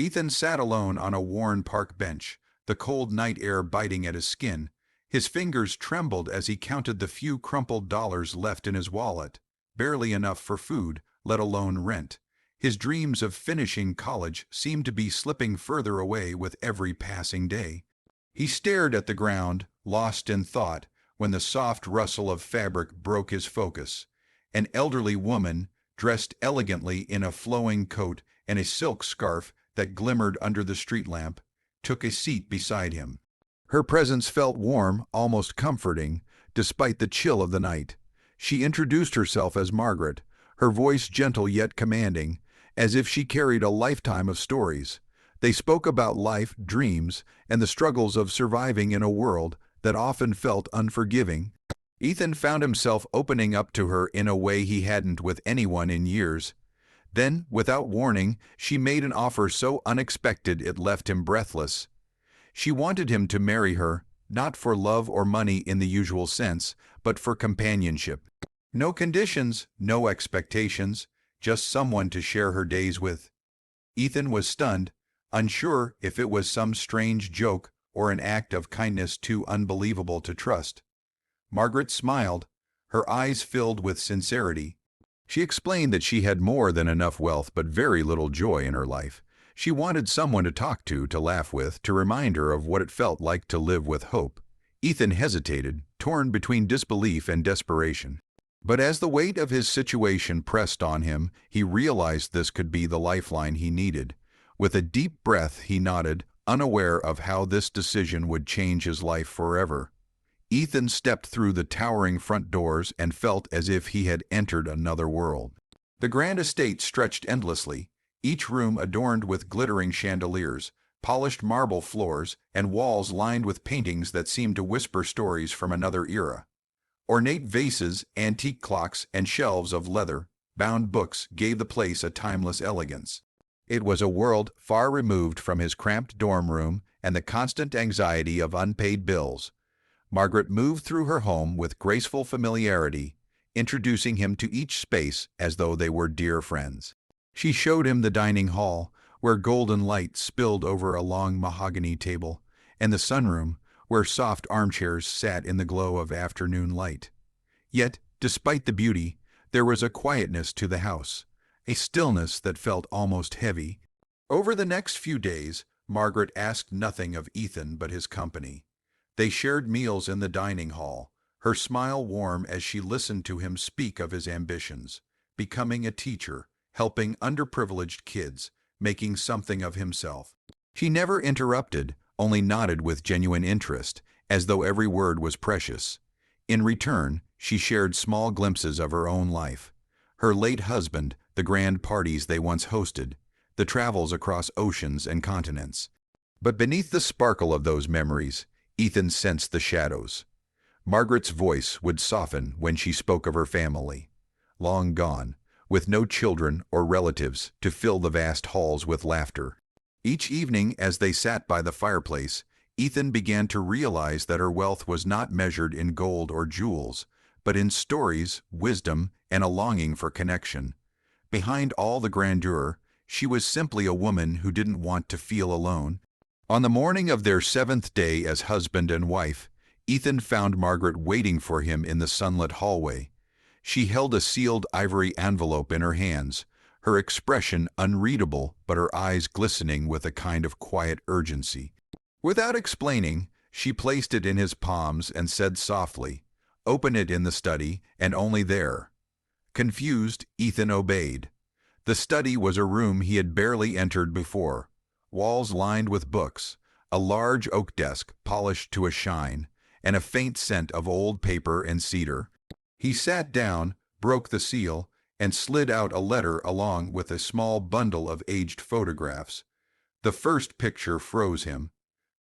Ethan sat alone on a worn park bench, the cold night air biting at his skin. His fingers trembled as he counted the few crumpled dollars left in his wallet, barely enough for food, let alone rent. His dreams of finishing college seemed to be slipping further away with every passing day. He stared at the ground, lost in thought, when the soft rustle of fabric broke his focus. An elderly woman, dressed elegantly in a flowing coat and a silk scarf that glimmered under the street lamp, took a seat beside him. Her presence felt warm, almost comforting, despite the chill of the night. She introduced herself as Margaret, her voice gentle yet commanding, as if she carried a lifetime of stories. They spoke about life, dreams, and the struggles of surviving in a world that often felt unforgiving. Ethan found himself opening up to her in a way he hadn't with anyone in years. Then, without warning, she made an offer so unexpected it left him breathless. She wanted him to marry her, not for love or money in the usual sense, but for companionship. No conditions, no expectations, just someone to share her days with. Ethan was stunned, unsure if it was some strange joke or an act of kindness too unbelievable to trust. Margaret smiled, her eyes filled with sincerity. She explained that she had more than enough wealth but very little joy in her life. She wanted someone to talk to laugh with, to remind her of what it felt like to live with hope. Ethan hesitated, torn between disbelief and desperation. But as the weight of his situation pressed on him, he realized this could be the lifeline he needed. With a deep breath, he nodded, unaware of how this decision would change his life forever. Ethan stepped through the towering front doors and felt as if he had entered another world. The grand estate stretched endlessly, each room adorned with glittering chandeliers, polished marble floors, and walls lined with paintings that seemed to whisper stories from another era. Ornate vases, antique clocks, and shelves of leather-bound books gave the place a timeless elegance. It was a world far removed from his cramped dorm room and the constant anxiety of unpaid bills. Margaret moved through her home with graceful familiarity, introducing him to each space as though they were dear friends. She showed him the dining hall, where golden light spilled over a long mahogany table, and the sunroom, where soft armchairs sat in the glow of afternoon light. Yet, despite the beauty, there was a quietness to the house, a stillness that felt almost heavy. Over the next few days, Margaret asked nothing of Ethan but his company. They shared meals in the dining hall, her smile warm as she listened to him speak of his ambitions, becoming a teacher, helping underprivileged kids, making something of himself. She never interrupted, only nodded with genuine interest, as though every word was precious. In return, she shared small glimpses of her own life. Her late husband, the grand parties they once hosted, the travels across oceans and continents. But beneath the sparkle of those memories, Ethan sensed the shadows. Margaret's voice would soften when she spoke of her family, long gone, with no children or relatives to fill the vast halls with laughter. Each evening, as they sat by the fireplace, Ethan began to realize that her wealth was not measured in gold or jewels, but in stories, wisdom, and a longing for connection. Behind all the grandeur, she was simply a woman who didn't want to feel alone. On the morning of their 7th day as husband and wife, Ethan found Margaret waiting for him in the sunlit hallway. She held a sealed ivory envelope in her hands, her expression unreadable but her eyes glistening with a kind of quiet urgency. Without explaining, she placed it in his palms and said softly, "Open it in the study, and only there." Confused, Ethan obeyed. The study was a room he had barely entered before. Walls lined with books, a large oak desk polished to a shine, and a faint scent of old paper and cedar. He sat down, broke the seal, and slid out a letter along with a small bundle of aged photographs. The first picture froze him.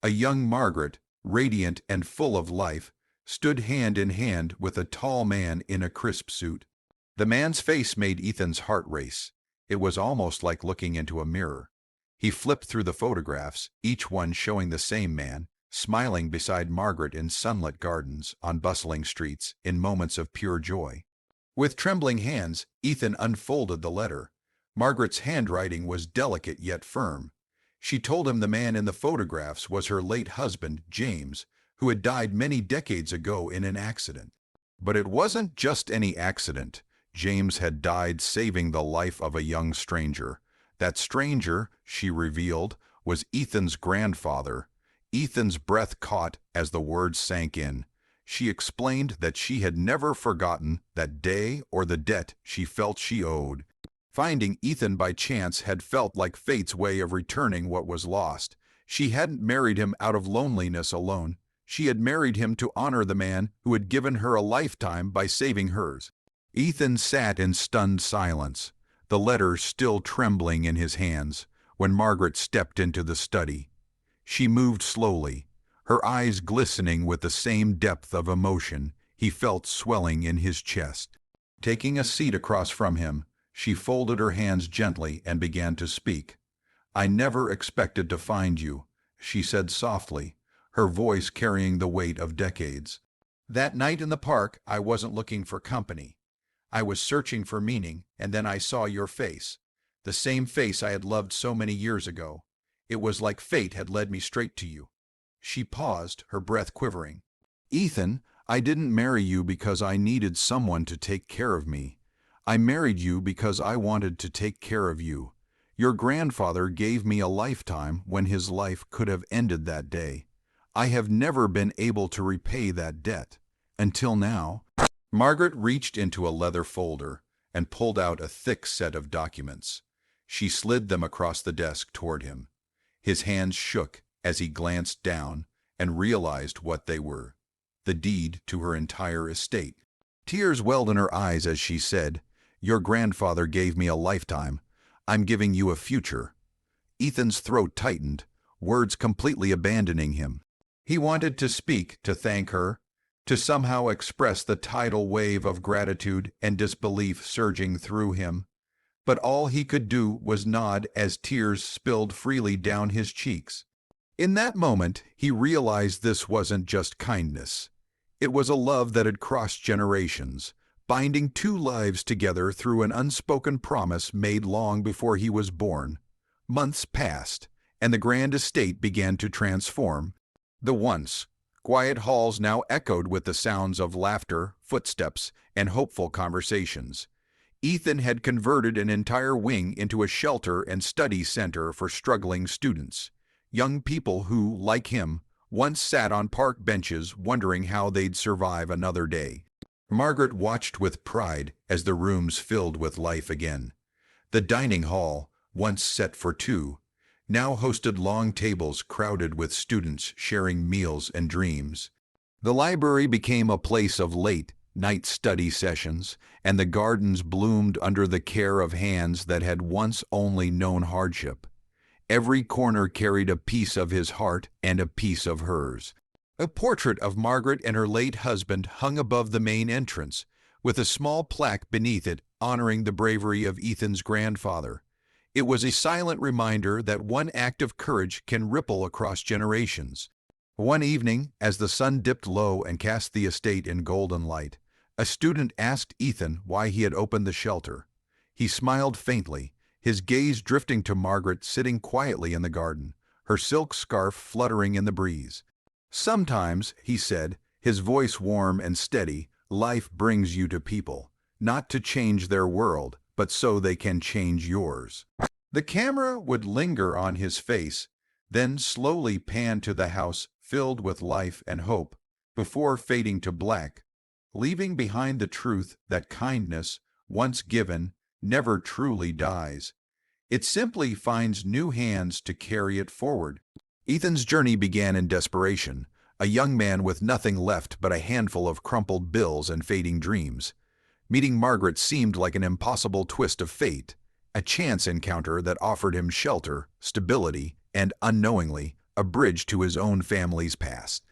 A young Margaret, radiant and full of life, stood hand in hand with a tall man in a crisp suit. The man's face made Ethan's heart race. It was almost like looking into a mirror. He flipped through the photographs, each one showing the same man, smiling beside Margaret in sunlit gardens, on bustling streets, in moments of pure joy. With trembling hands, Ethan unfolded the letter. Margaret's handwriting was delicate yet firm. She told him the man in the photographs was her late husband, James, who had died many decades ago in an accident. But it wasn't just any accident. James had died saving the life of a young stranger. That stranger, she revealed, was Ethan's grandfather. Ethan's breath caught as the words sank in. She explained that she had never forgotten that day or the debt she felt she owed. Finding Ethan by chance had felt like fate's way of returning what was lost. She hadn't married him out of loneliness alone. She had married him to honor the man who had given her a lifetime by saving hers. Ethan sat in stunned silence, the letter still trembling in his hands, when Margaret stepped into the study. She moved slowly, her eyes glistening with the same depth of emotion he felt swelling in his chest. Taking a seat across from him, she folded her hands gently and began to speak. "I never expected to find you," she said softly, her voice carrying the weight of decades. "That night in the park, I wasn't looking for company. I was searching for meaning, and then I saw your face, the same face I had loved so many years ago. It was like fate had led me straight to you." She paused, her breath quivering. "Ethan, I didn't marry you because I needed someone to take care of me. I married you because I wanted to take care of you. Your grandfather gave me a lifetime when his life could have ended that day. I have never been able to repay that debt. Until now." Margaret reached into a leather folder and pulled out a thick set of documents. She slid them across the desk toward him. His hands shook as he glanced down and realized what they were: the deed to her entire estate. Tears welled in her eyes as she said, "Your grandfather gave me a lifetime. I'm giving you a future." Ethan's throat tightened, words completely abandoning him. He wanted to speak, to thank her, to somehow express the tidal wave of gratitude and disbelief surging through him. But all he could do was nod as tears spilled freely down his cheeks. In that moment, he realized this wasn't just kindness. It was a love that had crossed generations, binding two lives together through an unspoken promise made long before he was born. Months passed, and the grand estate began to transform. The once quiet halls now echoed with the sounds of laughter, footsteps, and hopeful conversations. Ethan had converted an entire wing into a shelter and study center for struggling students, young people who, like him, once sat on park benches wondering how they'd survive another day. Margaret watched with pride as the rooms filled with life again. The dining hall, once set for two, now hosted long tables crowded with students sharing meals and dreams. The library became a place of late-night study sessions, and the gardens bloomed under the care of hands that had once only known hardship. Every corner carried a piece of his heart and a piece of hers. A portrait of Margaret and her late husband hung above the main entrance, with a small plaque beneath it honoring the bravery of Ethan's grandfather. It was a silent reminder that one act of courage can ripple across generations. One evening, as the sun dipped low and cast the estate in golden light, a student asked Ethan why he had opened the shelter. He smiled faintly, his gaze drifting to Margaret sitting quietly in the garden, her silk scarf fluttering in the breeze. "Sometimes," he said, his voice warm and steady, "life brings you to people, not to change their world, but so they can change yours." The camera would linger on his face, then slowly pan to the house filled with life and hope, before fading to black, leaving behind the truth that kindness, once given, never truly dies. It simply finds new hands to carry it forward. Ethan's journey began in desperation, a young man with nothing left but a handful of crumpled bills and fading dreams. Meeting Margaret seemed like an impossible twist of fate, a chance encounter that offered him shelter, stability, and, unknowingly, a bridge to his own family's past.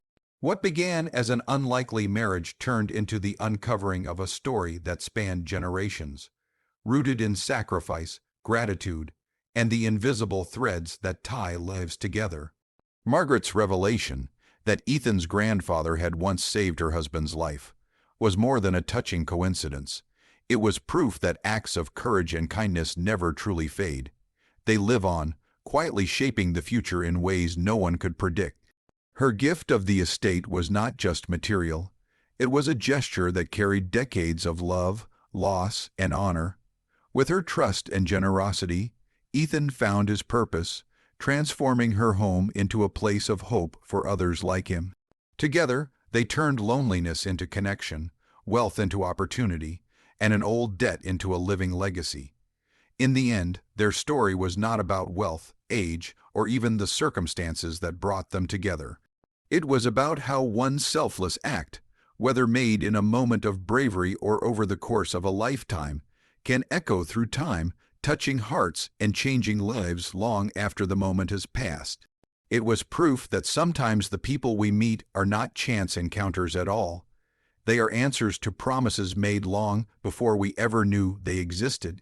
What began as an unlikely marriage turned into the uncovering of a story that spanned generations, rooted in sacrifice, gratitude, and the invisible threads that tie lives together. Margaret's revelation, that Ethan's grandfather had once saved her husband's life, was more than a touching coincidence. It was proof that acts of courage and kindness never truly fade. They live on, quietly shaping the future in ways no one could predict. Her gift of the estate was not just material. It was a gesture that carried decades of love, loss, and honor. With her trust and generosity, Ethan found his purpose, transforming her home into a place of hope for others like him. Together, they turned loneliness into connection, wealth into opportunity, and an old debt into a living legacy. In the end, their story was not about wealth, age, or even the circumstances that brought them together. It was about how one selfless act, whether made in a moment of bravery or over the course of a lifetime, can echo through time, touching hearts and changing lives long after the moment has passed. It was proof that sometimes the people we meet are not chance encounters at all. They are answers to promises made long before we ever knew they existed.